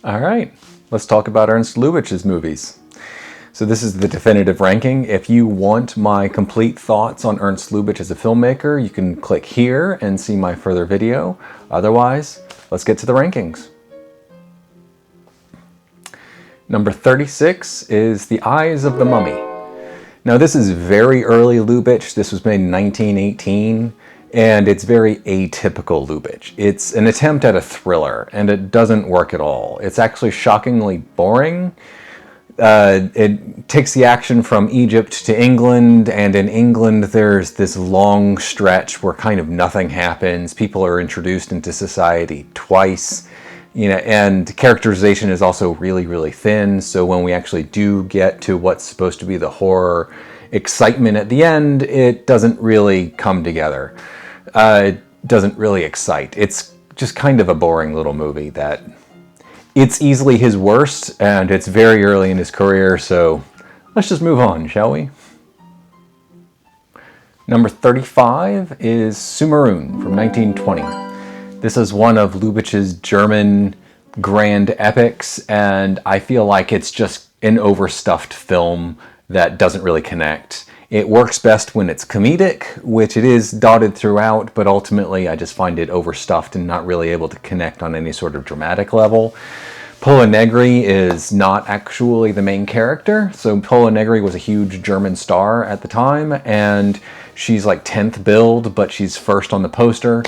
All right, let's talk about Ernst Lubitsch's movies. So this is the definitive ranking. If you want my complete thoughts on Ernst Lubitsch as a filmmaker, you can click here and see my further video. Otherwise, let's get to the rankings. Number 36 is The Eyes of the Mummy. Now this is very early Lubitsch. This was made in 1918. And it's very atypical Lubitsch. It's an attempt at a thriller, and it doesn't work at all. It's actually shockingly boring. It takes the action from Egypt to England, and in England there's this long stretch where kind of nothing happens. People are introduced into society twice, and characterization is also really, really thin. So when we actually do get to what's supposed to be the horror excitement at the end, it doesn't really come together. It doesn't really excite. It's just kind of a boring little movie that it's easily his worst, and it's very early in his career, so let's just move on, shall we? Number 35 is Sumurun from 1920. This is one of Lubitsch's German grand epics, and I feel like it's just an overstuffed film that doesn't really connect. It works best when it's comedic, which it is dotted throughout, but ultimately I just find it overstuffed and not really able to connect on any sort of dramatic level. Pola Negri is not actually the main character. So Pola Negri was a huge German star at the time, and she's like 10th billed, but she's first on the poster.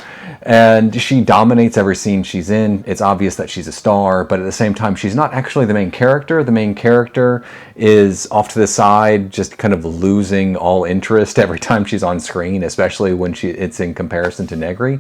And she dominates every scene she's in. It's obvious that she's a star, but at the same time, she's not actually the main character. The main character is off to the side, just kind of losing all interest every time she's on screen, especially when it's in comparison to Negri.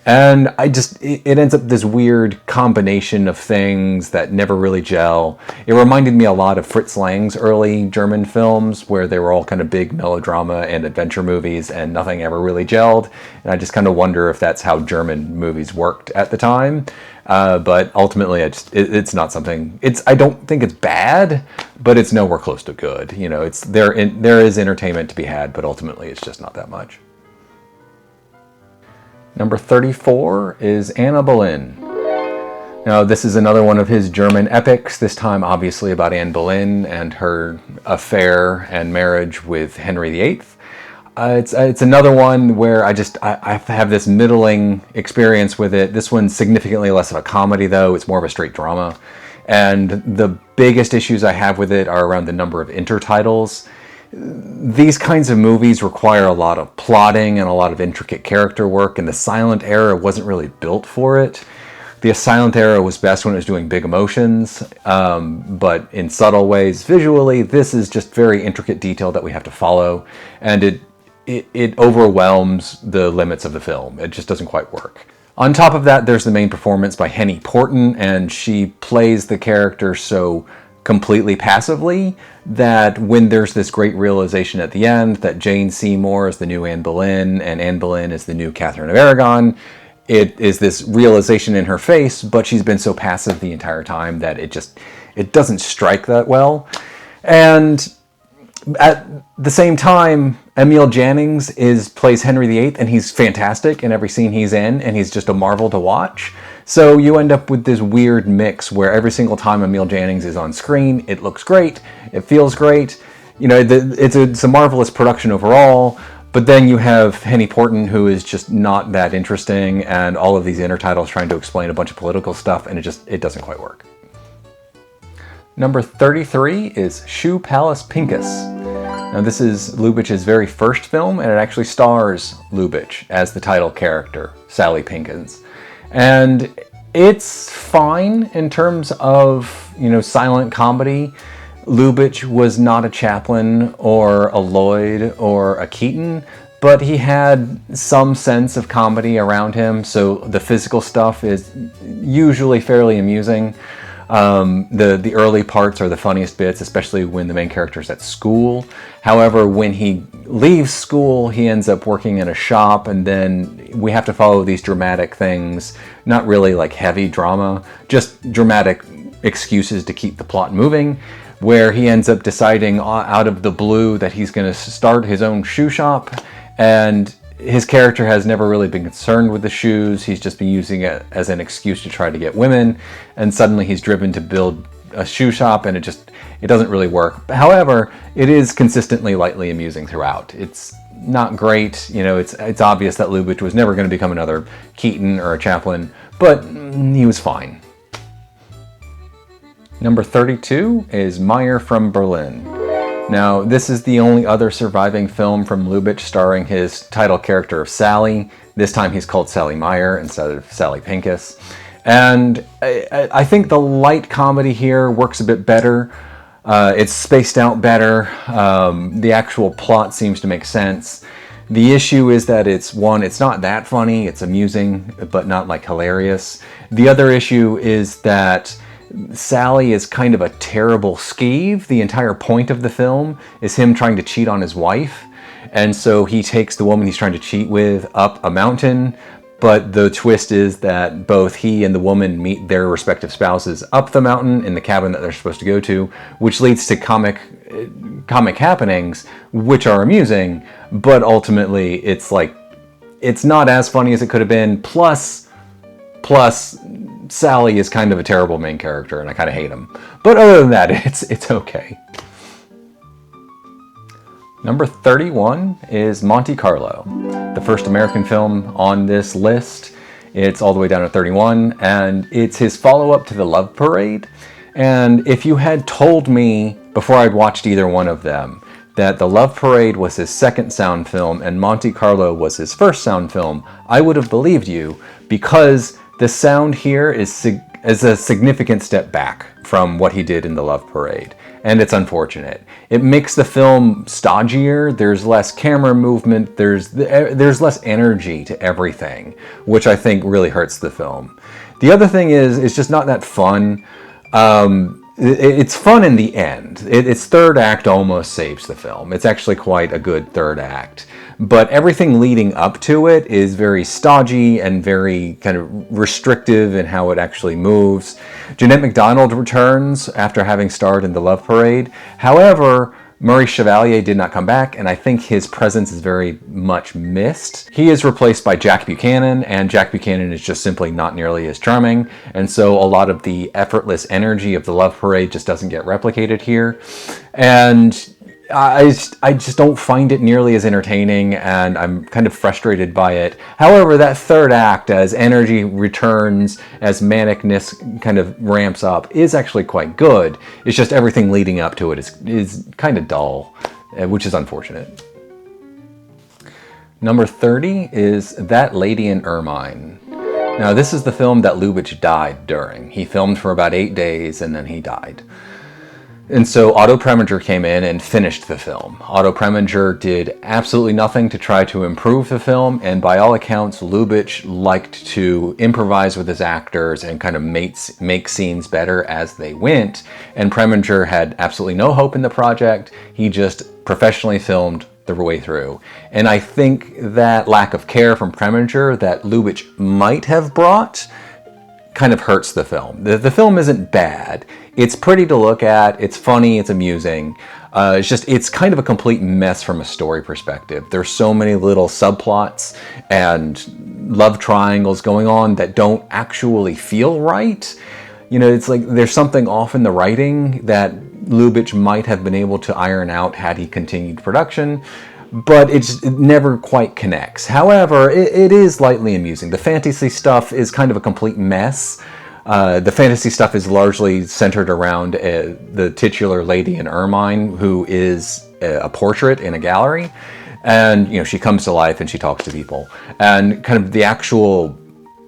And it ends up this weird combination of things that never really gel. It reminded me a lot of Fritz Lang's early German films, where they were all kind of big melodrama and adventure movies, and nothing ever really gelled. And I just kind of wonder if that's how German movies worked at the time. But ultimately, it's not something. I don't think it's bad, but it's nowhere close to good. There is entertainment to be had, but ultimately, it's just not that much. Number 34 is Anna Boleyn. Now, this is another one of his German epics, this time obviously about Anne Boleyn and her affair and marriage with Henry VIII. It's another one where I have this middling experience with it. This one's significantly less of a comedy, though. It's more of a straight drama. And the biggest issues I have with it are around the number of intertitles. These kinds of movies require a lot of plotting and a lot of intricate character work, and the silent era wasn't really built for it. The silent era was best when it was doing big emotions, but in subtle ways. Visually, this is just very intricate detail that we have to follow, and it overwhelms the limits of the film. It just doesn't quite work. On top of that, there's the main performance by Henny Porten, and she plays the character so completely passively that when there's this great realization at the end that Jane Seymour is the new Anne Boleyn and Anne Boleyn is the new Catherine of Aragon, it is this realization in her face, but she's been so passive the entire time that it doesn't strike that well. And at the same time, Emil Jannings plays Henry VIII, and he's fantastic in every scene he's in, and he's just a marvel to watch. So you end up with this weird mix where every single time Emil Jannings is on screen, it looks great, it feels great, it's a marvelous production overall, but then you have Henny Porten, who is just not that interesting, and all of these intertitles trying to explain a bunch of political stuff, and it doesn't quite work. Number 33 is Shoe Palace Pinkus. Now this is Lubitsch's very first film, and it actually stars Lubitsch as the title character, Sally Pinkins. And it's fine in terms of, silent comedy. Lubitsch was not a Chaplin or a Lloyd or a Keaton, but he had some sense of comedy around him, so the physical stuff is usually fairly amusing. The early parts are the funniest bits, especially when the main character's at school. However, when he leaves school, he ends up working in a shop, and then we have to follow these dramatic things, not really like heavy drama, just dramatic excuses to keep the plot moving, where he ends up deciding out of the blue that he's going to start his own shoe shop, and his character has never really been concerned with the shoes. He's just been using it as an excuse to try to get women, and suddenly he's driven to build a shoe shop, and it doesn't really work. However, it is consistently lightly amusing throughout. It's not great, it's obvious that Lubitsch was never going to become another Keaton or a Chaplin, but he was fine. Number 32 is Meyer from Berlin. Now, this is the only other surviving film from Lubitsch starring his title character of Sally. This time he's called Sally Meyer instead of Sally Pinkus. And I think the light comedy here works a bit better. It's spaced out better. The actual plot seems to make sense. The issue is that it's not that funny. It's amusing, but not like hilarious. The other issue is that Sally is kind of a terrible skeeve. The entire point of the film is him trying to cheat on his wife. And so he takes the woman he's trying to cheat with up a mountain. But the twist is that both he and the woman meet their respective spouses up the mountain in the cabin that they're supposed to go to, which leads to comic happenings, which are amusing, but ultimately it's not as funny as it could have been. Plus, Sally is kind of a terrible main character, and I kind of hate him. But other than that, it's okay. Number 31 is Monte Carlo, the first American film on this list. It's all the way down to 31, and it's his follow-up to The Love Parade. And if you had told me before I'd watched either one of them that The Love Parade was his second sound film and Monte Carlo was his first sound film, I would have believed you, because the sound here is a significant step back from what he did in The Love Parade. And it's unfortunate. It makes the film stodgier, there's less camera movement, there's less energy to everything, which I think really hurts the film. The other thing is, it's just not that fun. It's fun in the end. Its third act almost saves the film. It's actually quite a good third act. But everything leading up to it is very stodgy and very kind of restrictive in how it actually moves. Jeanette MacDonald returns after having starred in The Love Parade. However, Maurice Chevalier did not come back, and I think his presence is very much missed. He is replaced by Jack Buchanan, and Jack Buchanan is just simply not nearly as charming, and so a lot of the effortless energy of The Love Parade just doesn't get replicated here. And I just don't find it nearly as entertaining, and I'm kind of frustrated by it. However, that third act, as energy returns, as manicness kind of ramps up, is actually quite good. It's just everything leading up to it is kind of dull, which is unfortunate. Number 30 is That Lady in Ermine. Now, this is the film that Lubitsch died during. He filmed for about 8 days, and then he died. And so Otto Preminger came in and finished the film. Otto Preminger did absolutely nothing to try to improve the film, and by all accounts, Lubitsch liked to improvise with his actors and kind of make scenes better as they went, and Preminger had absolutely no hope in the project. He just professionally filmed the way through. And I think that lack of care from Preminger that Lubitsch might have brought kind of hurts the film. The film isn't bad. It's pretty to look at. It's funny. It's amusing. It's kind of a complete mess from a story perspective. There's so many little subplots and love triangles going on that don't actually feel right. It's like there's something off in the writing that Lubitsch might have been able to iron out had he continued production, but it never quite connects. However, it is lightly amusing. The fantasy stuff is kind of a complete mess. The fantasy stuff is largely centered around the titular lady in Ermine, who is a portrait in a gallery. And, she comes to life and she talks to people. And kind of the actual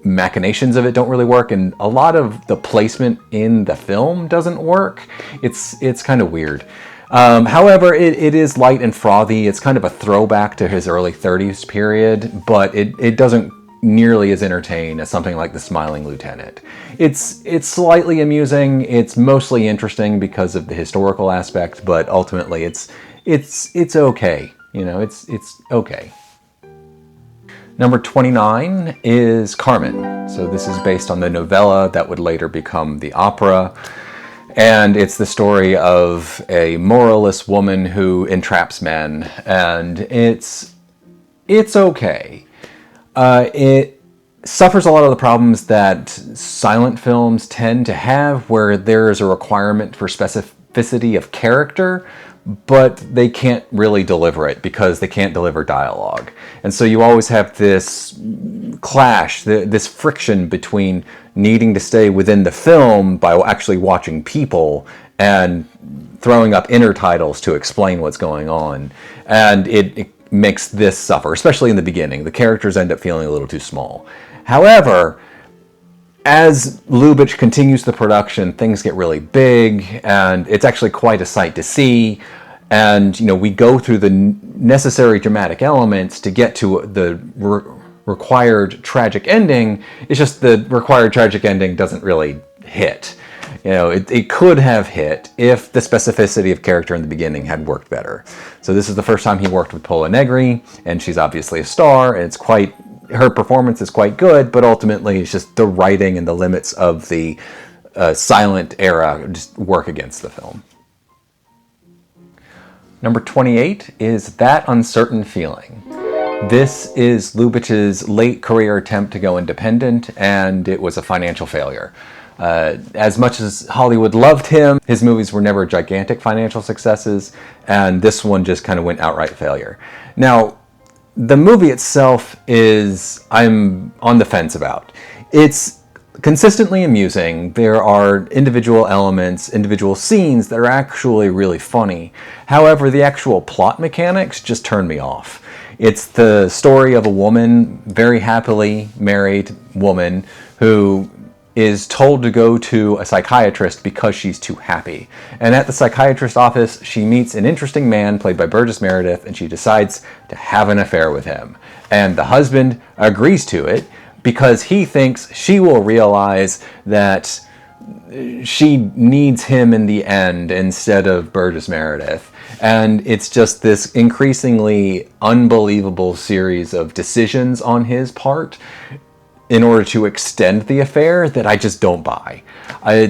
machinations of it don't really work. And a lot of the placement in the film doesn't work. It's kind of weird. However, it is light and frothy. It's kind of a throwback to his early 30s period, but it doesn't nearly as entertain as something like The Smiling Lieutenant. It's slightly amusing. It's mostly interesting because of the historical aspect, but ultimately it's okay. It's okay. Number 29 is Carmen. So this is based on the novella that would later become the opera. And it's the story of a moralist woman who entraps men. And it's It's okay. It suffers a lot of the problems that silent films tend to have, where there is a requirement for specificity of character, but they can't really deliver it because they can't deliver dialogue. And so you always have this clash, this friction between needing to stay within the film by actually watching people and throwing up inner titles to explain what's going on. And it makes this suffer, especially in the beginning. The characters end up feeling a little too small. However, as Lubitsch continues the production, things get really big, and it's actually quite a sight to see. And, you know, we go through the necessary dramatic elements to get to the required tragic ending. It's just the required tragic ending doesn't really hit. You know, it could have hit if the specificity of character in the beginning had worked better. So this is the first time he worked with Pola Negri, and she's obviously a star, and it's quite, her performance is quite good, but ultimately it's just the writing and the limits of the silent era just work against the film. Number 28 is That Uncertain Feeling. This is Lubitsch's late career attempt to go independent, and it was a financial failure. As much as Hollywood loved him, his movies were never gigantic financial successes, and this one just kind of went outright failure. Now, the movie itself I'm on the fence about. It's consistently amusing. There are individual elements, individual scenes that are actually really funny. However, the actual plot mechanics just turn me off. It's the story of a woman, very happily married woman, who is told to go to a psychiatrist because she's too happy. And at the psychiatrist's office, she meets an interesting man played by Burgess Meredith, and she decides to have an affair with him. And the husband agrees to it because he thinks she will realize that she needs him in the end instead of Burgess Meredith. And it's just this increasingly unbelievable series of decisions on his part in order to extend the affair that I just don't buy. I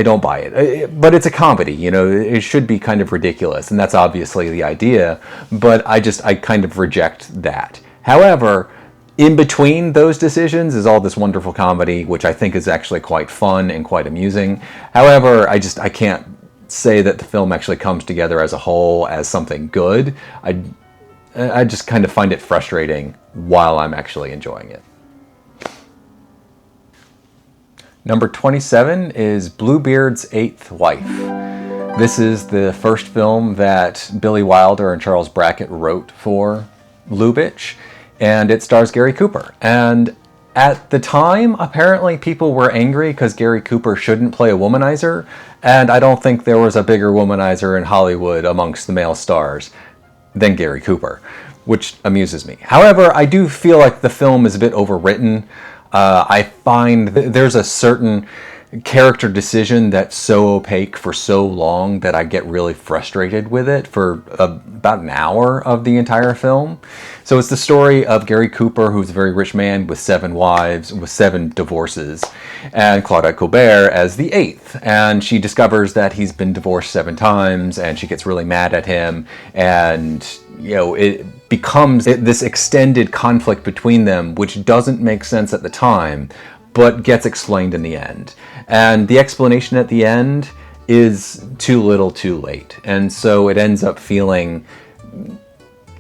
don't buy it. But it's a comedy, you know, it should be kind of ridiculous, and that's obviously the idea, but I kind of reject that. However, in between those decisions is all this wonderful comedy, which I think is actually quite fun and quite amusing. However, I can't say that the film actually comes together as a whole as something good. I just kind of find it frustrating while I'm actually enjoying it. Number 27 is Bluebeard's Eighth Wife. This is the first film that Billy Wilder and Charles Brackett wrote for Lubitsch, and it stars Gary Cooper. And at the time, apparently people were angry because Gary Cooper shouldn't play a womanizer, and I don't think there was a bigger womanizer in Hollywood amongst the male stars than Gary Cooper, which amuses me. However, I do feel like the film is a bit overwritten. I find there's a certain character decision that's so opaque for so long that I get really frustrated with it for about an hour of the entire film. So it's the story of Gary Cooper, who's a very rich man with 7 wives, with 7 divorces, and Claudette Colbert as the 8th. And she discovers that he's been divorced 7 times, and she gets really mad at him, and you know, it becomes this extended conflict between them, which doesn't make sense at the time, but gets explained in the end. And the explanation at the end is too little too late. And so it ends up feeling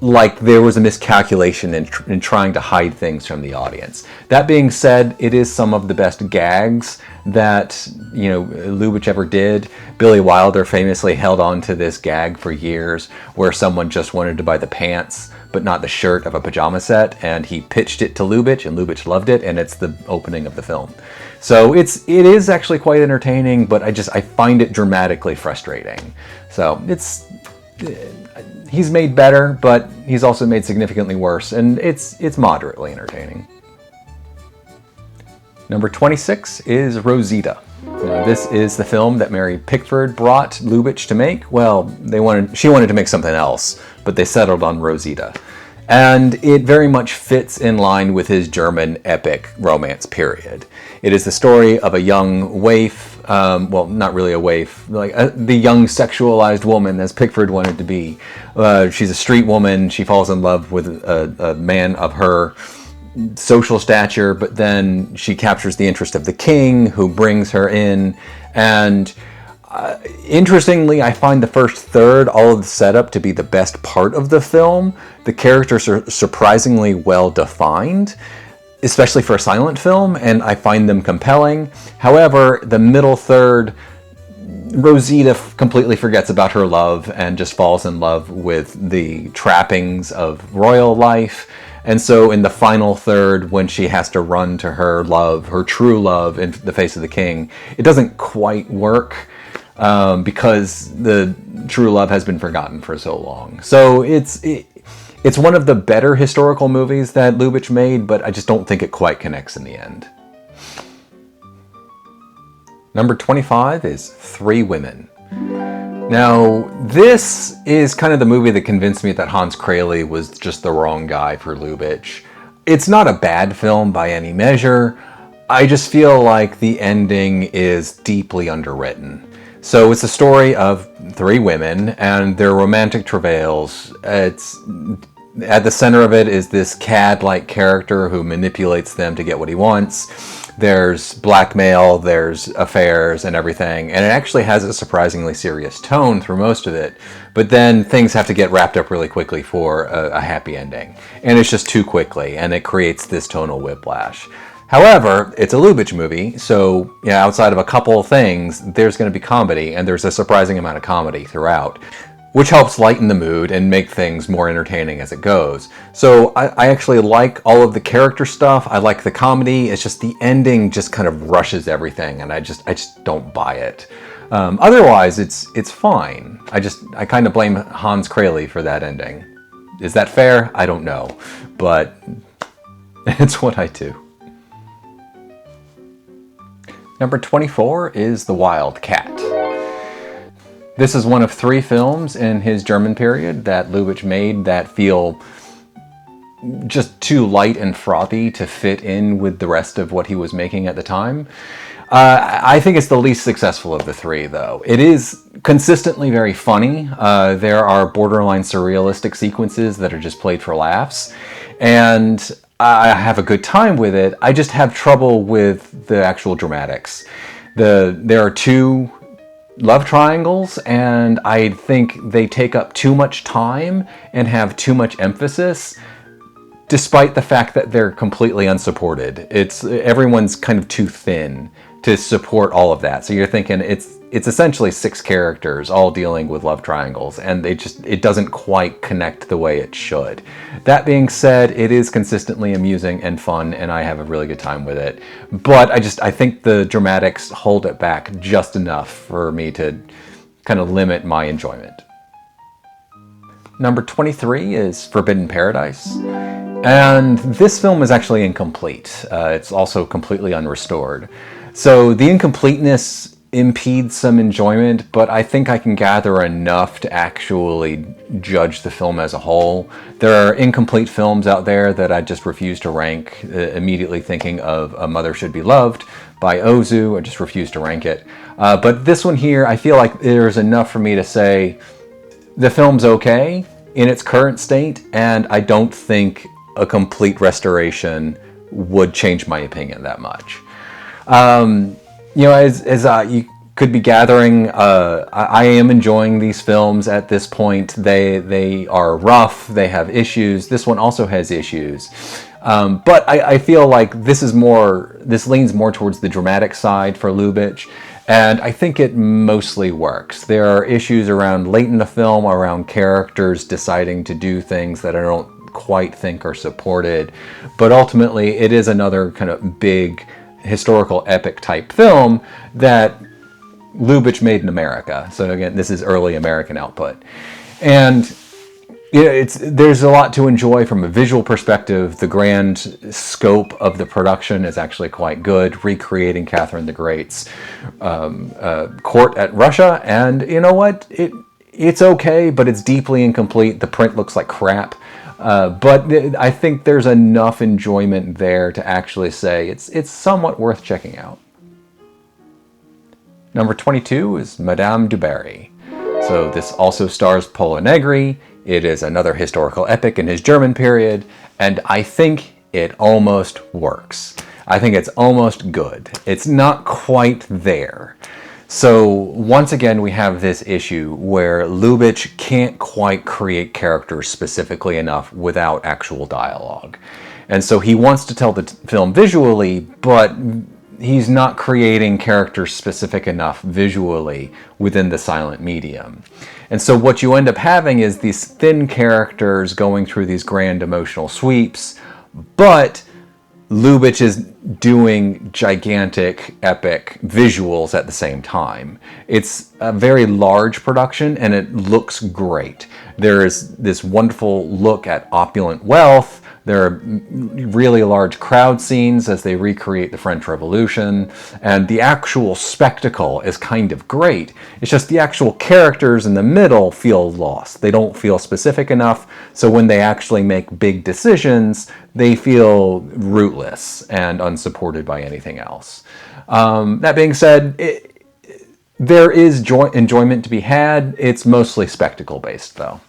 like there was a miscalculation in trying to hide things from the audience. That being said, it is some of the best gags that, you know, Lubitsch ever did. Billy Wilder famously held on to this gag for years where someone just wanted to buy the pants but not the shirt of a pajama set, and he pitched it to Lubitsch, and Lubitsch loved it, and it's the opening of the film. So it is actually quite entertaining, but I find it dramatically frustrating. So he's made better, but he's also made significantly worse, and it's moderately entertaining. Number 26 is Rosita. This is the film that Mary Pickford brought Lubitsch to make. Well, she wanted to make something else, but they settled on Rosita. And it very much fits in line with his German epic romance period. It is the story of a young waif, well, not really a waif, like the young sexualized woman, as Pickford wanted to be. She's a street woman. She falls in love with a man of her social stature, but then she captures the interest of the king, who brings her in. And interestingly, I find the first third, all of the setup, to be the best part of the film. The characters are surprisingly well defined, especially for a silent film, and I find them compelling. However, the middle third, Rosita completely forgets about her love and just falls in love with the trappings of royal life. And so in the final third, when she has to run to her love, her true love, in the face of the king, it doesn't quite work. Because the true love has been forgotten for so long. So it's one of the better historical movies that Lubitsch made, but I just don't think it quite connects in the end. Number 25 is Three Women. Now, this is kind of the movie that convinced me that Hans Kraly was just the wrong guy for Lubitsch. It's not a bad film by any measure. I just feel like the ending is deeply underwritten. So it's a story of three women and their romantic travails. It's at the center of it is this cad-like character who manipulates them to get what he wants. There's blackmail, there's affairs and everything, and it actually has a surprisingly serious tone through most of it. But then things have to get wrapped up really quickly for a happy ending, and it's just too quickly, and it creates this tonal whiplash. However, it's a Lubitsch movie, so outside of a couple of things, there's going to be comedy, and there's a surprising amount of comedy throughout, which helps lighten the mood and make things more entertaining as it goes. So I actually like all of the character stuff. I like the comedy. It's just the ending just kind of rushes everything, and I just don't buy it. Otherwise, it's fine. I kind of blame Hans Kraly for that ending. Is that fair? I don't know, but it's what I do. Number 24 is The Wildcat. This is one of three films in his German period that Lubitsch made that feel just too light and frothy to fit in with the rest of what he was making at the time. I think it's the least successful of the three, though. It is consistently very funny. There are borderline surrealistic sequences that are just played for laughs. And I have a good time with it. I just have trouble with the actual dramatics. There are two love triangles, and I think they take up too much time and have too much emphasis, despite the fact that they're completely unsupported. Everyone's kind of too thin to support all of that. So you're thinking it's essentially six characters all dealing with love triangles, and it doesn't quite connect the way it should. That being said, it is consistently amusing and fun, and I have a really good time with it. But I think the dramatics hold it back just enough for me to kind of limit my enjoyment. Number 23 is Forbidden Paradise. And this film is actually incomplete. It's also completely unrestored. So the incompleteness impedes some enjoyment, but I think I can gather enough to actually judge the film as a whole. There are incomplete films out there that I just refuse to rank, immediately thinking of A Mother Should Be Loved by Ozu. I just refuse to rank it. But this one here, I feel like there's enough for me to say the film's okay in its current state, and I don't think a complete restoration would change my opinion that much. As you could be gathering, I am enjoying these films at this point. They are rough, they have issues. This one also has issues. But I feel like this leans more towards the dramatic side for Lubitsch, and I think it mostly works. There are issues around late in the film, around characters deciding to do things that I don't quite think are supported, but ultimately it is another kind of big historical epic type film that Lubitsch made in America. So again, this is early American output. And there's a lot to enjoy from a visual perspective. The grand scope of the production is actually quite good, recreating Catherine the Great's court at Russia. And you know what? It's okay, but it's deeply incomplete. The print looks like crap. But I think there's enough enjoyment there to actually say it's somewhat worth checking out. Number 22 is Madame DuBarry. So this also stars Polo Negri. It is another historical epic in his German period, and I think it almost works. I think it's almost good. It's not quite there. So once again, we have this issue where Lubitsch can't quite create characters specifically enough without actual dialogue. And so he wants to tell the film visually, but he's not creating characters specific enough visually within the silent medium. And so what you end up having is these thin characters going through these grand emotional sweeps, but Lubitsch is doing gigantic, epic visuals at the same time. It's a very large production and it looks great. There is this wonderful look at opulent wealth. There are really large crowd scenes as they recreate the French Revolution, and the actual spectacle is kind of great. It's just the actual characters in the middle feel lost. They don't feel specific enough, so when they actually make big decisions, they feel rootless and unsupported by anything else. That being said, there is enjoyment to be had. It's mostly spectacle-based, though.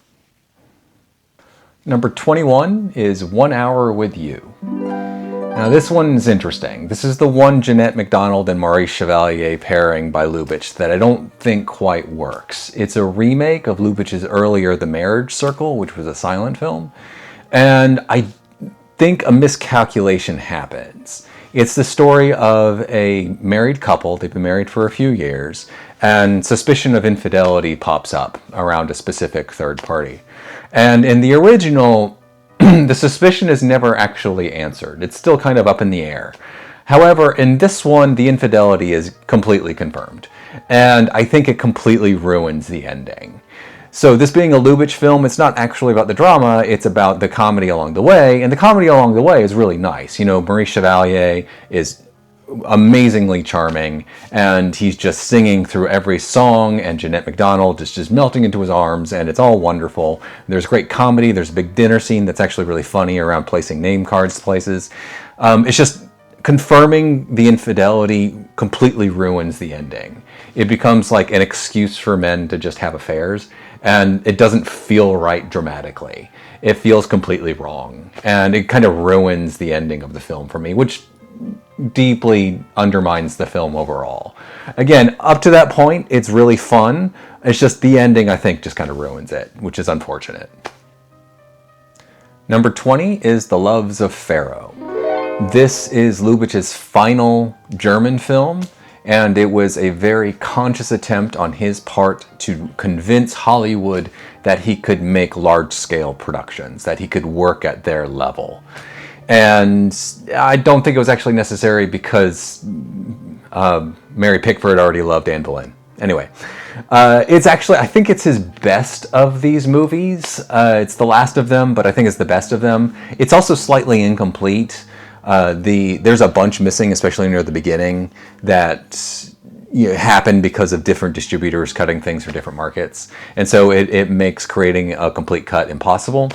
Number 21 is 1 Hour with You. Now this one's interesting. This is the one Jeanette MacDonald and Maurice Chevalier pairing by Lubitsch that I don't think quite works. It's a remake of Lubitsch's earlier The Marriage Circle, which was a silent film, and I think a miscalculation happens. It's the story of a married couple. They've been married for a few years, and suspicion of infidelity pops up around a specific third party. And in the original, the suspicion is never actually answered. It's still kind of up in the air. However, in this one, the infidelity is completely confirmed. And I think it completely ruins the ending. So this being a Lubitsch film, it's not actually about the drama, it's about the comedy along the way. And the comedy along the way is really nice. You know, Maurice Chevalier is amazingly charming, and he's just singing through every song, and Jeanette MacDonald is just melting into his arms, and it's all wonderful. There's great comedy. There's a big dinner scene that's actually really funny around placing name cards places. It's just confirming the infidelity completely ruins the ending. It becomes like an excuse for men to just have affairs, and it doesn't feel right dramatically. It feels completely wrong, and it kind of ruins the ending of the film for me, which deeply undermines the film overall. Again, up to that point, it's really fun. It's just the ending, I think, just kind of ruins it, which is unfortunate. Number 20 is The Loves of Pharaoh. This is Lubitsch's final German film, and it was a very conscious attempt on his part to convince Hollywood that he could make large-scale productions, that he could work at their level. And I don't think it was actually necessary because Mary Pickford already loved Anne Boleyn. Anyway, it's actually, I think it's his best of these movies. It's the last of them, but I think it's the best of them. It's also slightly incomplete. There's a bunch missing, especially near the beginning, that happened because of different distributors cutting things for different markets. And so it makes creating a complete cut impossible.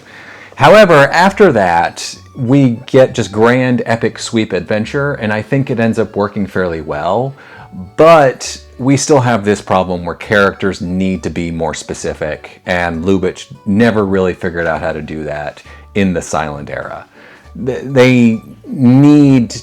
However, after that, we get just grand, epic sweep adventure, and I think it ends up working fairly well. But we still have this problem where characters need to be more specific, and Lubitsch never really figured out how to do that in the silent era. They need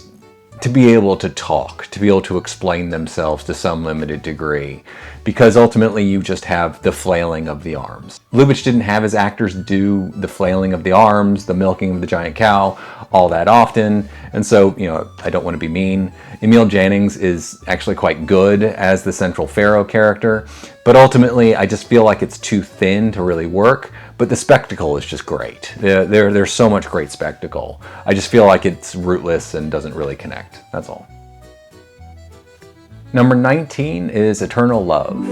to be able to talk, to be able to explain themselves to some limited degree, because ultimately you just have the flailing of the arms. Lubitsch didn't have his actors do the flailing of the arms, the milking of the giant cow, all that often, and so, I don't want to be mean. Emil Jannings is actually quite good as the central Pharaoh character, but ultimately I just feel like it's too thin to really work. But the spectacle is just great. There's so much great spectacle. I just feel like it's rootless and doesn't really connect. That's all. Number 19 is Eternal Love.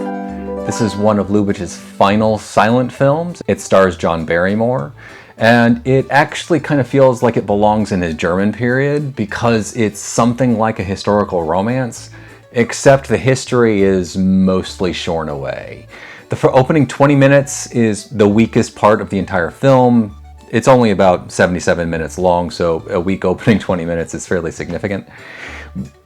This is one of Lubitsch's final silent films. It stars John Barrymore, and it actually kind of feels like it belongs in his German period because it's something like a historical romance, except the history is mostly shorn away. The opening 20 minutes is the weakest part of the entire film. it's only about 77 minutes long, so a week opening 20 minutes is fairly significant.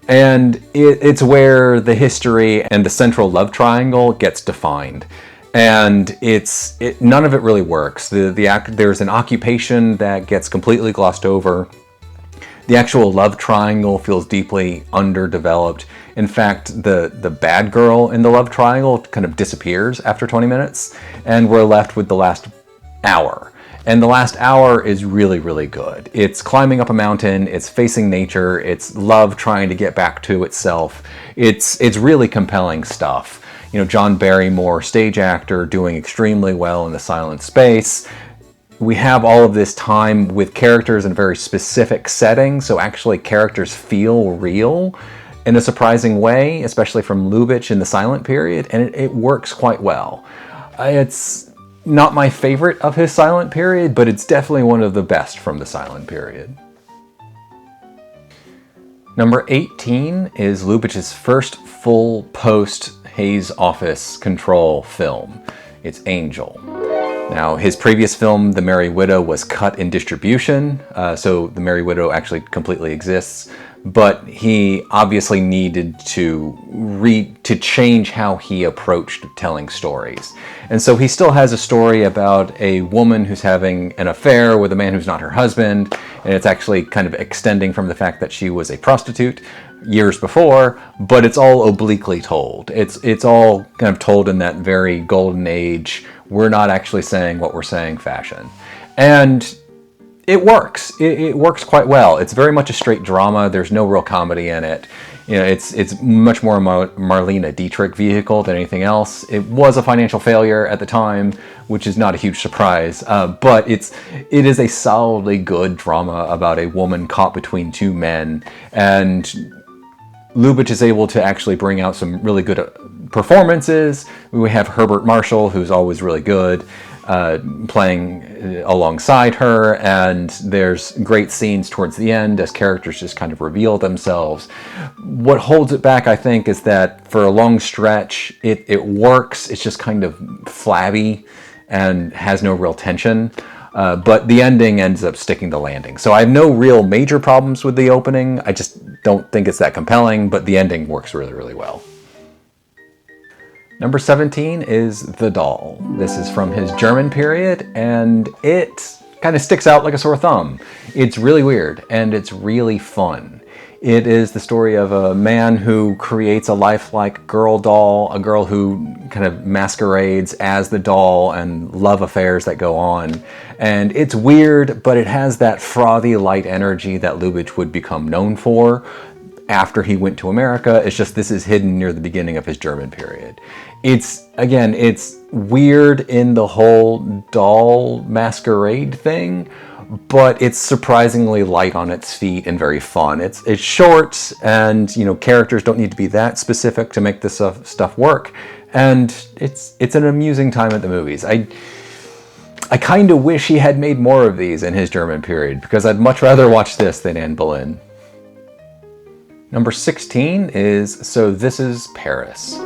And it's where the history and the central love triangle gets defined. And none of it really works. There's an occupation that gets completely glossed over. The actual love triangle feels deeply underdeveloped. In fact, the bad girl in the love triangle kind of disappears after 20 minutes, and we're left with the last hour. And the last hour is really, really good. It's climbing up a mountain, it's facing nature, it's love trying to get back to itself. It's really compelling stuff. You know, John Barrymore, stage actor, doing extremely well in the silent space. We have all of this time with characters in a very specific setting, so actually characters feel real in a surprising way, especially from Lubitsch in the silent period, and it works quite well. It's not my favorite of his silent period, but it's definitely one of the best from the silent period. Number 18 is Lubitsch's first full post-Hayes Office Control film. It's Angel. Now, his previous film, The Merry Widow, was cut in distribution, so The Merry Widow actually completely exists, but he obviously needed to change how he approached telling stories. And so he still has a story about a woman who's having an affair with a man who's not her husband, and it's actually kind of extending from the fact that she was a prostitute years before, but it's all obliquely told. It's all kind of told in that very golden age, we're not actually saying what we're saying fashion. And it works. It works quite well. It's very much a straight drama. There's no real comedy in it. You know, it's much more a Marlene Dietrich vehicle than anything else. It was a financial failure at the time, which is not a huge surprise. But it is a solidly good drama about a woman caught between two men, and Lubitsch is able to actually bring out some really good performances. We have Herbert Marshall, who's always really good, playing alongside her, and there's great scenes towards the end as characters just kind of reveal themselves. What holds it back, I think, is that for a long stretch, it works. It's just kind of flabby and has no real tension. But the ending ends up sticking the landing. So I have no real major problems with the opening. I just don't think it's that compelling, but the ending works really, really well. Number 17 is The Doll. This is from his German period, and it kind of sticks out like a sore thumb. It's really weird, and it's really fun. It is the story of a man who creates a lifelike girl doll, a girl who kind of masquerades as the doll, and love affairs that go on. And it's weird, but it has that frothy, light energy that Lubitsch would become known for after he went to America. It's just this is hidden near the beginning of his German period. It's weird in the whole doll masquerade thing, but it's surprisingly light on its feet and very fun. It's short, and you know, characters don't need to be that specific to make this stuff work, and it's an amusing time at the movies. I kind of wish he had made more of these in his German period, because I'd much rather watch this than Anne Boleyn. Number 16 is So This Is Paris.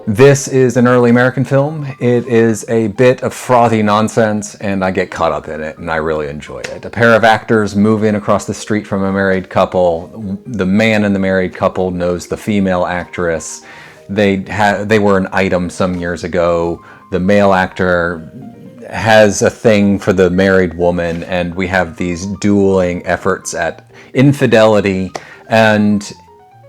This is an early American film. It is a bit of frothy nonsense, and I get caught up in it, and I really enjoy it. A pair of actors move in across the street from a married couple. The man in the married couple knows the female actress. They were an item some years ago. The male actor has a thing for the married woman, and we have these dueling efforts at infidelity. And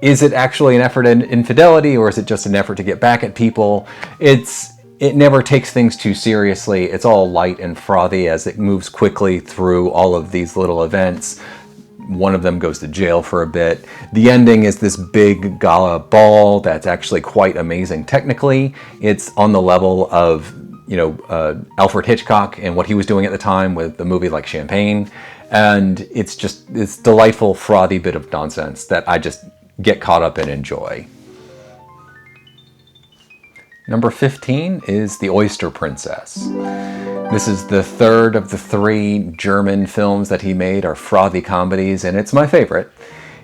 is it actually an effort at infidelity, or is it just an effort to get back at people? It never takes things too seriously. It's all light and frothy as it moves quickly through all of these little events. One of them goes to jail for a bit. The ending is this big gala ball that's actually quite amazing technically. It's on the level of, you know, Alfred Hitchcock and what he was doing at the time with a movie like Champagne. And it's this delightful, frothy bit of nonsense that I just get caught up and enjoy. Number 15 is The Oyster Princess. This is the third of the 3 German films that he made are frothy comedies, and it's my favorite.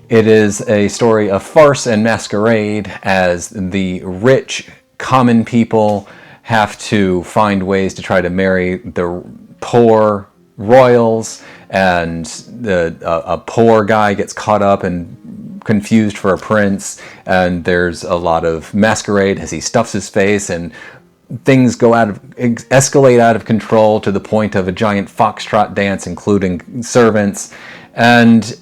It is a story of farce and masquerade as the rich, common people have to find ways to try to marry the poor, royals, and a poor guy gets caught up and confused for a prince, and there's a lot of masquerade as he stuffs his face, and things escalate out of control to the point of a giant foxtrot dance, including servants. And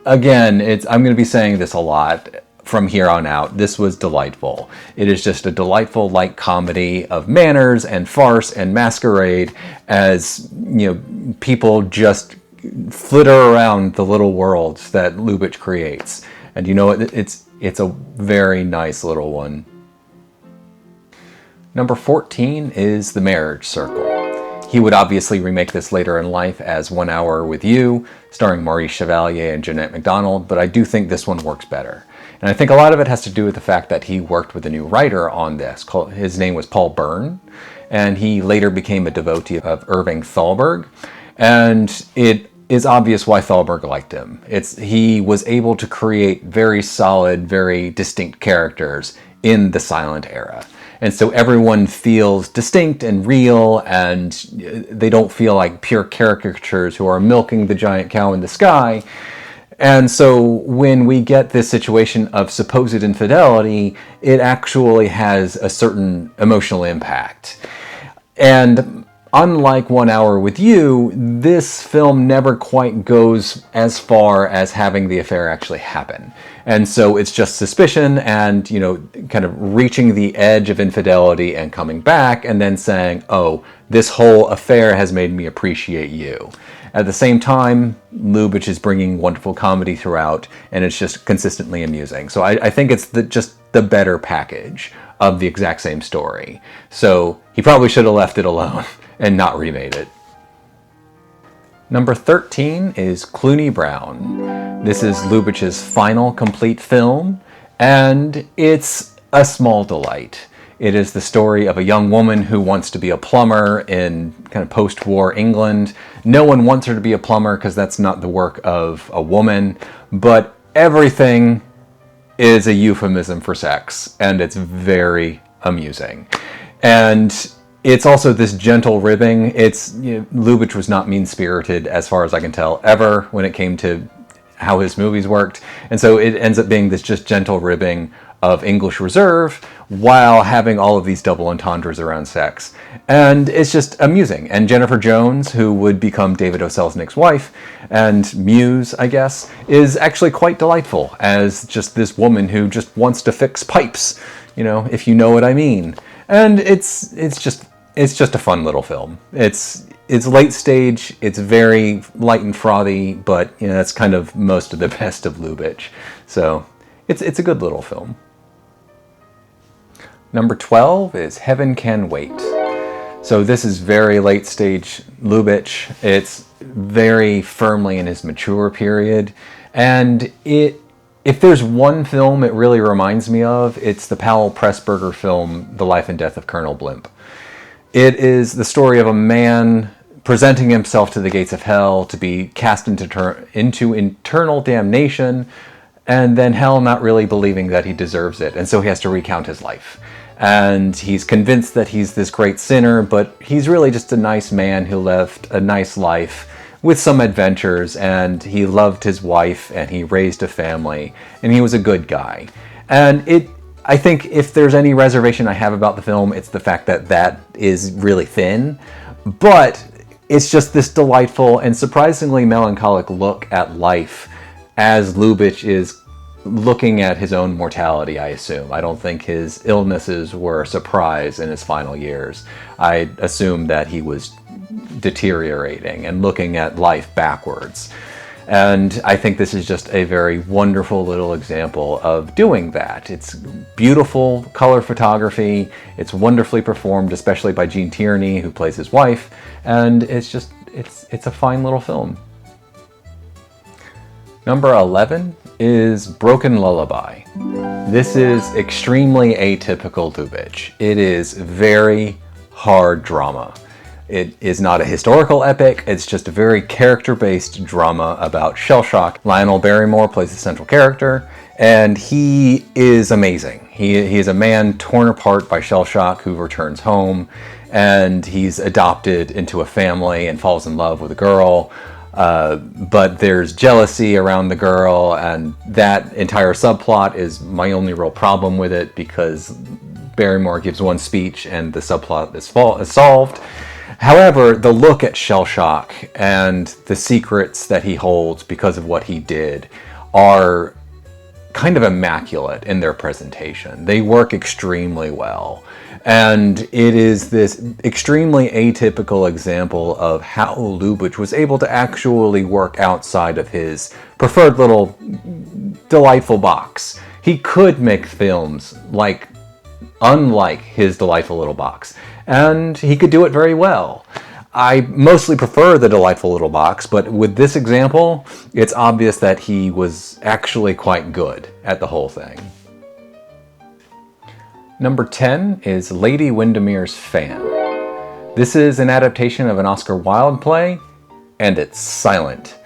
I'm going to be saying this a lot from here on out. This was delightful. It is just a delightful light comedy of manners and farce and masquerade as, people just flitter around the little worlds that Lubitsch creates. And it's a very nice little one. Number 14 is The Marriage Circle. He would obviously remake this later in life as 1 Hour with You, starring Maurice Chevalier and Jeanette MacDonald, but I do think this one works better. And I think a lot of it has to do with the fact that he worked with a new writer on this. His name was Paul Byrne, and he later became a devotee of Irving Thalberg. And it is obvious why Thalberg liked him. He was able to create very solid, very distinct characters in the silent era. And so everyone feels distinct and real, and they don't feel like pure caricatures who are milking the giant cow in the sky. And so when we get this situation of supposed infidelity, it actually has a certain emotional impact. And unlike 1 Hour with You, this film never quite goes as far as having the affair actually happen. And so it's just suspicion and, kind of reaching the edge of infidelity and coming back and then saying, oh, this whole affair has made me appreciate you. At the same time, Lubitsch is bringing wonderful comedy throughout, and it's just consistently amusing. So I think it's just the better package of the exact same story. So he probably should have left it alone and not remade it. Number 13 is Cluny Brown. This is Lubitsch's final complete film, and it's a small delight. It is the story of a young woman who wants to be a plumber in kind of post-war England. No one wants her to be a plumber because that's not the work of a woman, but everything is a euphemism for sex, and it's very amusing. And it's also this gentle ribbing. Lubitsch was not mean-spirited, as far as I can tell, ever when it came to how his movies worked. And so it ends up being this just gentle ribbing of English reserve while having all of these double entendres around sex. And it's just amusing. And Jennifer Jones, who would become David O. Selznick's wife and muse, I guess, is actually quite delightful as just this woman who just wants to fix pipes, if you know what I mean. And it's just a fun little film. It's late stage, it's very light and frothy, but that's kind of most of the best of Lubitsch. So it's a good little film. Number 12 is Heaven Can Wait. So this is very late stage Lubitsch. It's very firmly in his mature period. And if there's one film it really reminds me of, it's the Powell Pressburger film, The Life and Death of Colonel Blimp. It is the story of a man presenting himself to the gates of hell to be cast into eternal damnation, and then hell not really believing that he deserves it. And so he has to recount his life. And he's convinced that he's this great sinner, but he's really just a nice man who lived a nice life with some adventures, and he loved his wife, and he raised a family, and he was a good guy. And I think if there's any reservation I have about the film, it's the fact that is really thin, but it's just this delightful and surprisingly melancholic look at life as Lubitsch is looking at his own mortality, I assume. I don't think his illnesses were a surprise in his final years. I assume that he was deteriorating and looking at life backwards. And I think this is just a very wonderful little example of doing that. It's beautiful color photography. It's wonderfully performed, especially by Gene Tierney, who plays his wife. And it's a fine little film. Number 11 is Broken Lullaby. This is extremely atypical Lubitsch. It is very hard drama. It is not a historical epic, it's just a very character-based drama about shell shock. Lionel Barrymore plays the central character, and he is amazing. He is a man torn apart by shell shock who returns home, and he's adopted into a family and falls in love with a girl. But there's jealousy around the girl, and that entire subplot is my only real problem with it, because Barrymore gives one speech and the subplot is solved. However, the look at Shellshock and the secrets that he holds because of what he did are kind of immaculate in their presentation. They work extremely well. And it is this extremely atypical example of how Lubitsch was able to actually work outside of his preferred little delightful box. He could make films unlike his delightful little box, and he could do it very well. I mostly prefer the delightful little box, but with this example, it's obvious that he was actually quite good at the whole thing. Number 10 is Lady Windemere's Fan. This is an adaptation of an Oscar Wilde play, and it's silent,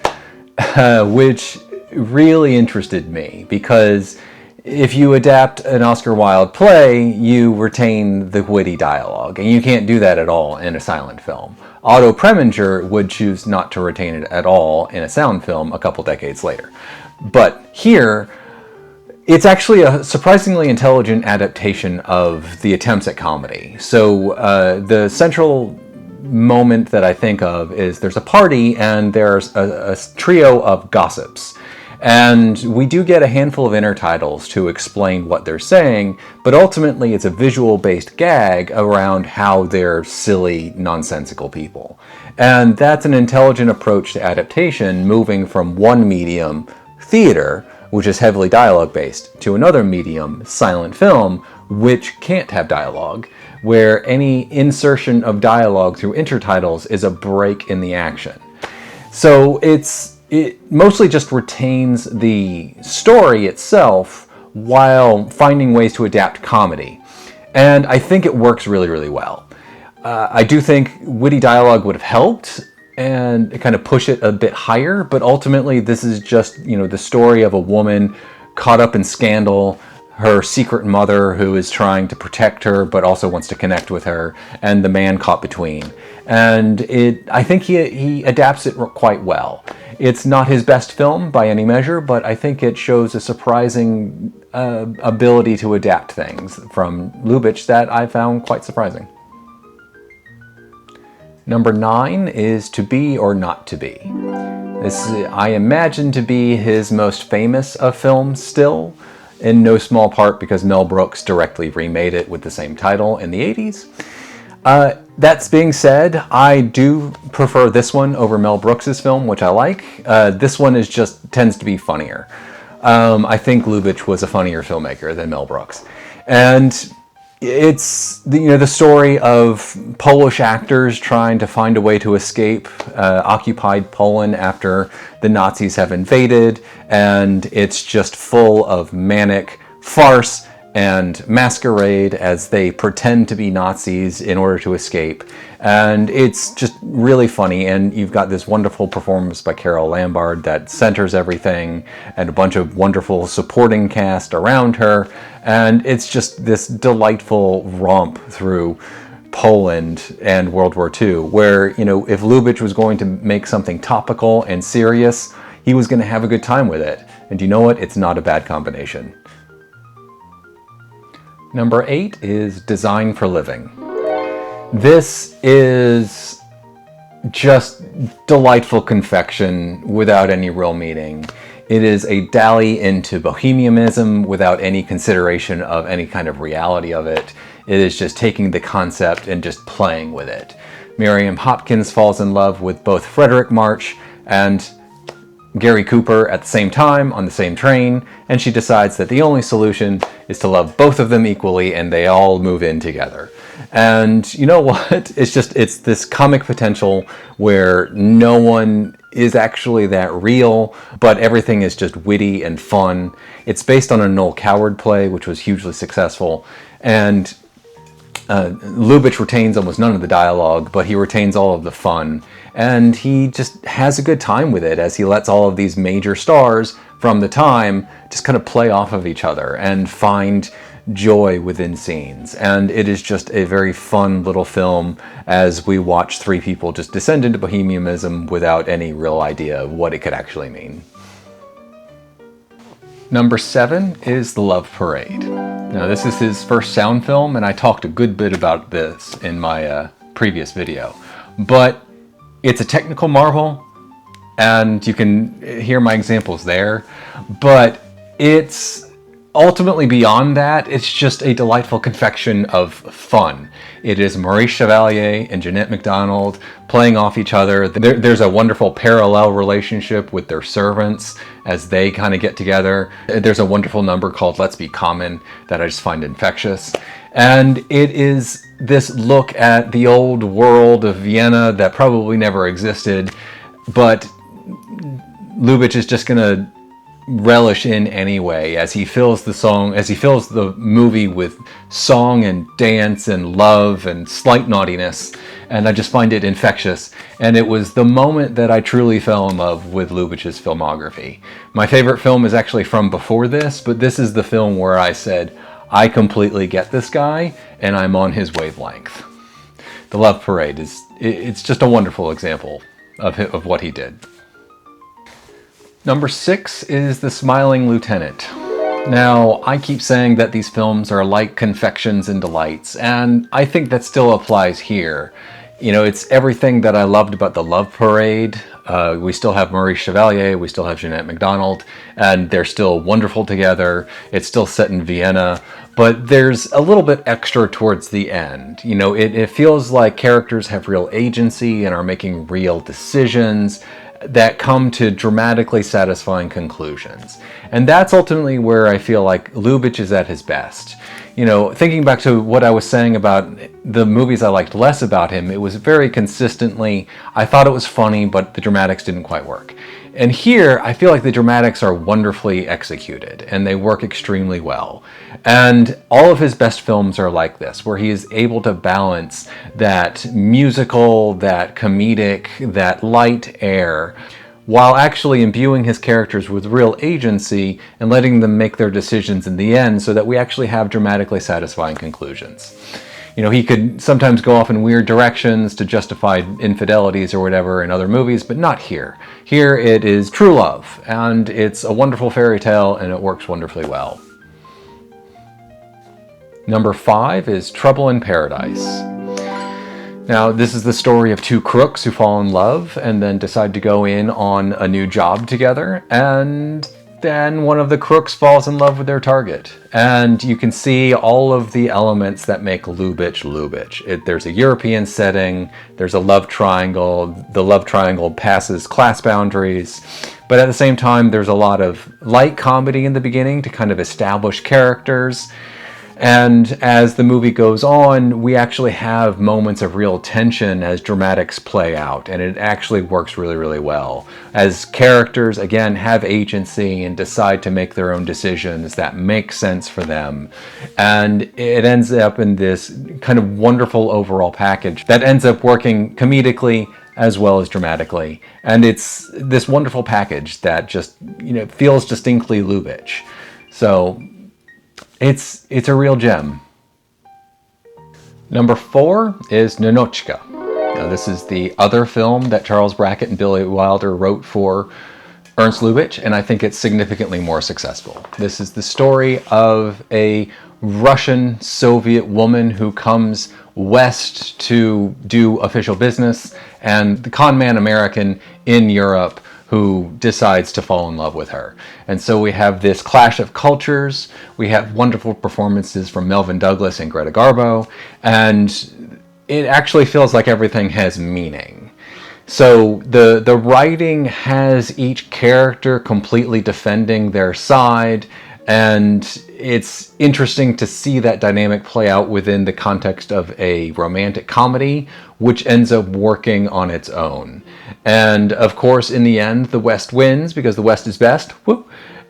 which really interested me, because if you adapt an Oscar Wilde play, you retain the witty dialogue, and you can't do that at all in a silent film. Otto Preminger would choose not to retain it at all in a sound film a couple decades later. But here, it's actually a surprisingly intelligent adaptation of the attempts at comedy. So the central moment that I think of is there's a party and there's a trio of gossips. And we do get a handful of intertitles to explain what they're saying, but ultimately it's a visual-based gag around how they're silly, nonsensical people. And that's an intelligent approach to adaptation, moving from one medium, theater, which is heavily dialogue-based, to another medium, silent film, which can't have dialogue, where any insertion of dialogue through intertitles is a break in the action. So it mostly just retains the story itself while finding ways to adapt comedy. And I think it works really, really well. I do think witty dialogue would have helped and kind of push it a bit higher, but ultimately this is just, the story of a woman caught up in scandal, her secret mother who is trying to protect her but also wants to connect with her, and the man caught between. And I think he adapts it quite well. It's not his best film by any measure, but I think it shows a surprising ability to adapt things from Lubitsch that I found quite surprising. Number 9 is To Be or Not to Be. This, I imagine, to be his most famous of films still, in no small part because Mel Brooks directly remade it with the same title in the 80s. That being said, I do prefer this one over Mel Brooks's film, which I like. This one tends to be funnier. I think Lubitsch was a funnier filmmaker than Mel Brooks. And it's the story of Polish actors trying to find a way to escape occupied Poland after the Nazis have invaded, and it's just full of manic farce and masquerade as they pretend to be Nazis in order to escape. And it's just really funny, and you've got this wonderful performance by Carol Lombard that centers everything, and a bunch of wonderful supporting cast around her, and it's just this delightful romp through Poland and World War II, where, if Lubitsch was going to make something topical and serious, he was going to have a good time with it. And you know what? It's not a bad combination. Number 8 is Design for Living. This is just delightful confection without any real meaning. It is a dally into bohemianism without any consideration of any kind of reality of it. It is just taking the concept and just playing with it. Miriam Hopkins falls in love with both Frederick March and Gary Cooper at the same time on the same train, and she decides that the only solution is to love both of them equally, and they all move in together. And you know what? It's this comic potential where no one is actually that real, but everything is just witty and fun. It's based on a Noel Coward play, which was hugely successful, and Lubitsch retains almost none of the dialogue, but he retains all of the fun, and he just has a good time with it as he lets all of these major stars from the time just kind of play off of each other and find joy within scenes. And it is just a very fun little film as we watch three people just descend into bohemianism without any real idea of what it could actually mean. Number 7 is The Love Parade. Now this is his first sound film, and I talked a good bit about this in my previous video. But it's a technical marvel, and you can hear my examples there, but it's ultimately beyond that. It's just a delightful confection of fun. It is Maurice Chevalier and Jeanette MacDonald playing off each other. There's a wonderful parallel relationship with their servants as they kind of get together. There's a wonderful number called Let's Be Common that I just find infectious. And it is this look at the old world of Vienna that probably never existed, but Lubitsch is just gonna relish in anyway as he fills the movie with song and dance and love and slight naughtiness, and I just find it infectious. And it was the moment that I truly fell in love with Lubitsch's filmography. My favorite film is actually from before this, but this is the film where I said, I completely get this guy and I'm on his wavelength. The Love Parade it's just a wonderful example of what he did. Number 6 is The Smiling Lieutenant. Now, I keep saying that these films are like confections and delights, and I think that still applies here. You know, it's everything that I loved about The Love Parade. We still have Maurice Chevalier, we still have Jeanette MacDonald, and they're still wonderful together. It's still set in Vienna, but there's a little bit extra towards the end. You know, it feels like characters have real agency and are making real decisions that come to dramatically satisfying conclusions. And that's ultimately where I feel like Lubitsch is at his best. You know, thinking back to what I was saying about the movies I liked less about him, it was very consistently, I thought it was funny, but the dramatics didn't quite work. And here, I feel like the dramatics are wonderfully executed, and they work extremely well. And all of his best films are like this, where he is able to balance that musical, that comedic, that light air, while actually imbuing his characters with real agency and letting them make their decisions in the end so that we actually have dramatically satisfying conclusions. You know, he could sometimes go off in weird directions to justify infidelities or whatever in other movies, but not here. Here it is true love, and it's a wonderful fairy tale, and it works wonderfully well. Number 5 is Trouble in Paradise. Now, this is the story of two crooks who fall in love and then decide to go in on a new job together, and then one of the crooks falls in love with their target. And you can see all of the elements that make Lubitsch Lubitsch. There's a European setting, there's a love triangle, the love triangle passes class boundaries, but at the same time there's a lot of light comedy in the beginning to kind of establish characters. And as the movie goes on, we actually have moments of real tension as dramatics play out, and it actually works really, really well. As characters, again, have agency and decide to make their own decisions that make sense for them. And it ends up in this kind of wonderful overall package that ends up working comedically as well as dramatically. And it's this wonderful package that just, you know, feels distinctly Lubitsch. So it's a real gem. Number 4 is Ninotchka. Now, this is the other film that Charles Brackett and Billy Wilder wrote for Ernst Lubitsch, and I think it's significantly more successful. This is the story of a Russian Soviet woman who comes west to do official business, and the con man American in Europe who decides to fall in love with her. And so we have this clash of cultures. We have wonderful performances from Melvyn Douglas and Greta Garbo, and it actually feels like everything has meaning. So the writing has each character completely defending their side, and it's interesting to see that dynamic play out within the context of a romantic comedy, which ends up working on its own. And of course, in the end, the West wins because the West is best. Woo!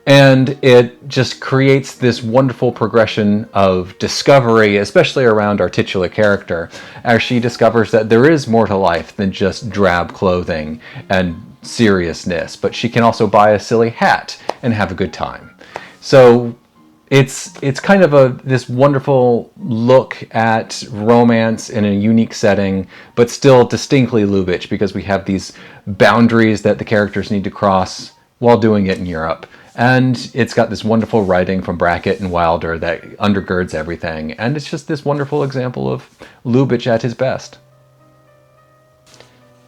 And it just creates this wonderful progression of discovery, especially around our titular character, as she discovers that there is more to life than just drab clothing and seriousness, but she can also buy a silly hat and have a good time. So it's kind of this wonderful look at romance in a unique setting, but still distinctly Lubitsch, because we have these boundaries that the characters need to cross while doing it in Europe. And it's got this wonderful writing from Brackett and Wilder that undergirds everything. And it's just this wonderful example of Lubitsch at his best.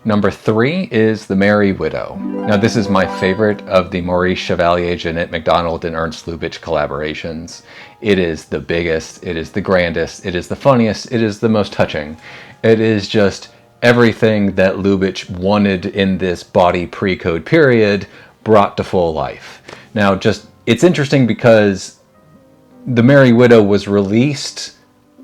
Number 3 is The Merry Widow. Now this is my favorite of the Maurice Chevalier, Jeanette MacDonald, and Ernst Lubitsch collaborations. It is the biggest, it is the grandest, it is the funniest, it is the most touching. It is just everything that Lubitsch wanted in this body pre-code period brought to full life. Now it's interesting because The Merry Widow was released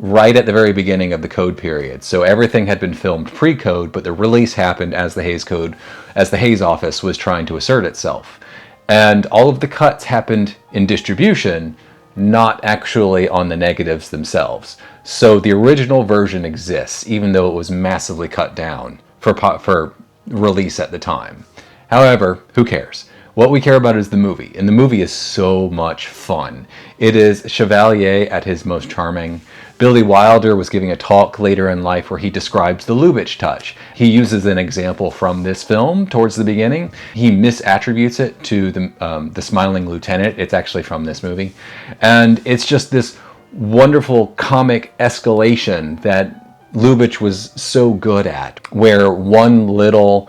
right at the very beginning of the code period. So everything had been filmed pre-code, but the release happened as the Hays office was trying to assert itself. And all of the cuts happened in distribution, not actually on the negatives themselves. So the original version exists, even though it was massively cut down for release at the time. However, who cares? What we care about is the movie, and the movie is so much fun. It is Chevalier at his most charming. Billy Wilder was giving a talk later in life where he describes the Lubitsch touch. He uses an example from this film towards the beginning. He misattributes it to the Smiling Lieutenant. It's actually from this movie. And it's just this wonderful comic escalation that Lubitsch was so good at, where one little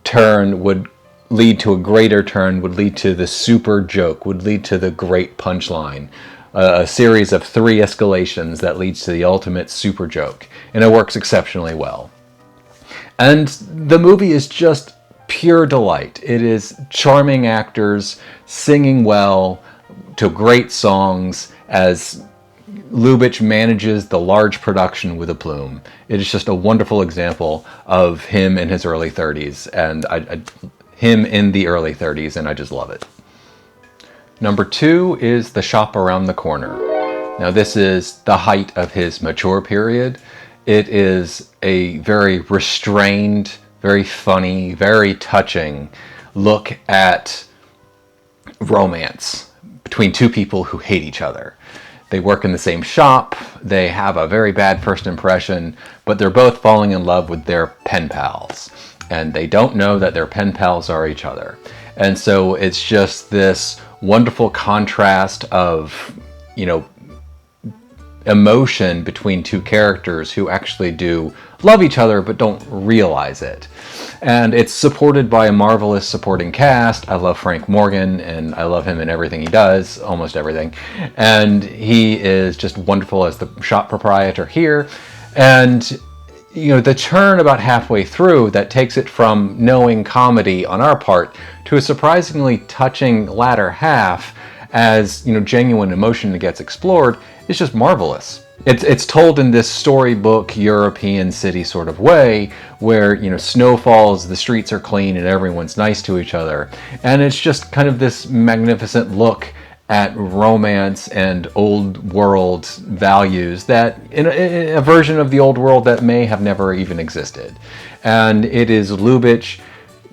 turn would lead to a greater turn, would lead to the super joke, would lead to the great punchline. A series of 3 escalations that leads to the ultimate super joke, and it works exceptionally well. And the movie is just pure delight. It is charming actors singing well to great songs as Lubitsch manages the large production with aplomb. It is just a wonderful example of him in his early 30s, and him in the early 30s, and I just love it. Number 2 is The Shop Around the Corner. Now this is the height of his mature period. It is a very restrained, very funny, very touching look at romance between 2 people who hate each other. They work in the same shop, they have a very bad first impression, but they're both falling in love with their pen pals. And they don't know that their pen pals are each other. And so it's just this wonderful contrast of, emotion between 2 characters who actually do love each other but don't realize it. And it's supported by a marvelous supporting cast. I love Frank Morgan, and I love him in everything he does, almost everything. And he is just wonderful as the shop proprietor here. And the turn about halfway through that takes it from knowing comedy on our part to a surprisingly touching latter half as, genuine emotion that gets explored is just marvelous. It's told in this storybook European city sort of way where, snow falls, the streets are clean, and everyone's nice to each other. And it's just kind of this magnificent look at romance and old world values that in a version of the old world that may have never even existed. And it is Lubitsch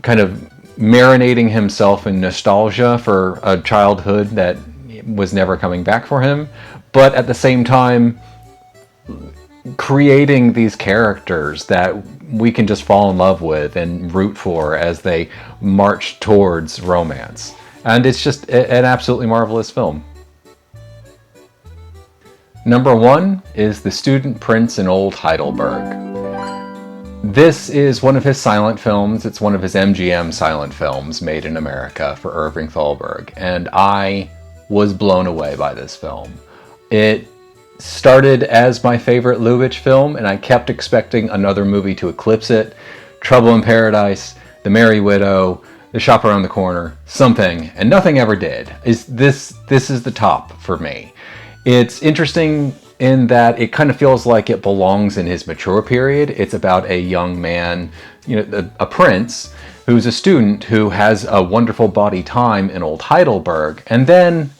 kind of marinating himself in nostalgia for a childhood that was never coming back for him, but at the same time creating these characters that we can just fall in love with and root for as they march towards romance. And it's just an absolutely marvelous film. Number 1 is The Student Prince in Old Heidelberg. This is one of his silent films. It's one of his MGM silent films made in America for Irving Thalberg. And I was blown away by this film. It started as my favorite Lubitsch film, and I kept expecting another movie to eclipse it. Trouble in Paradise, The Merry Widow, The Shop Around the Corner, something, and nothing ever did. This is the top for me. It's interesting in that it kind of feels like it belongs in his mature period. It's about a young man, a prince, who's a student who has a wonderful bawdy time in Old Heidelberg, and then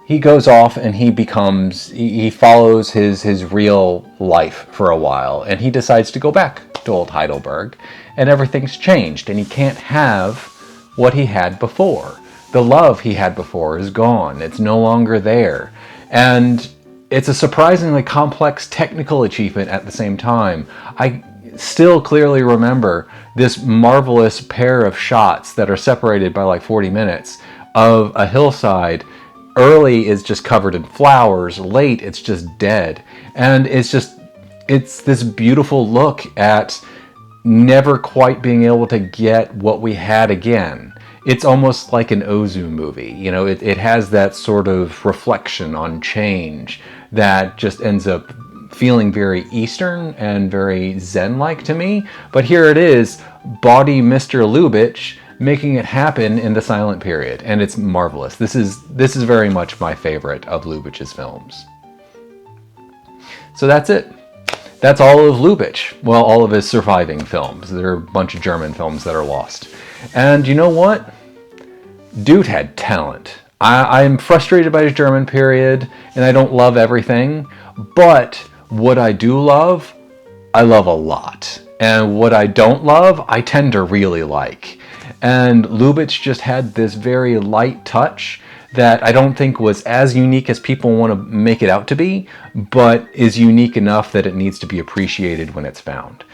he goes off and he follows his real life for a while, and he decides to go back left old Heidelberg, and everything's changed, and he can't have what he had before. The love he had before is gone. It's no longer there. And it's a surprisingly complex technical achievement at the same time. I still clearly remember this marvelous pair of shots that are separated by like 40 minutes of a hillside. Early is just covered in flowers, late it's just dead. And it's this beautiful look at never quite being able to get what we had again. It's almost like an Ozu movie. You know, it has that sort of reflection on change that just ends up feeling very Eastern and very Zen-like to me. But here it is, bawdy Mr. Lubitsch making it happen in the silent period, and it's marvelous. This is very much my favorite of Lubitsch's films. So that's it. That's all of Lubitsch. Well, all of his surviving films. There are a bunch of German films that are lost. And you know what? Dude had talent. I'm frustrated by his German period, and I don't love everything, but what I do love, I love a lot. And what I don't love, I tend to really like. And Lubitsch just had this very light touch that I don't think was as unique as people want to make it out to be, but is unique enough that it needs to be appreciated when it's found.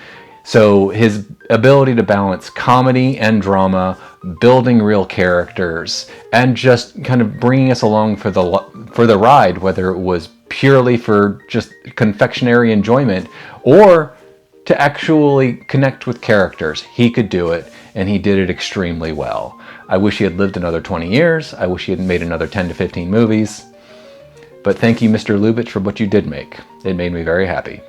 So his ability to balance comedy and drama, building real characters, and just kind of bringing us along for the ride, whether it was purely for just confectionery enjoyment or to actually connect with characters. He could do it, and he did it extremely well. I wish he had lived another 20 years. I wish he had made another 10 to 15 movies. But thank you, Mr. Lubitsch, for what you did make. It made me very happy.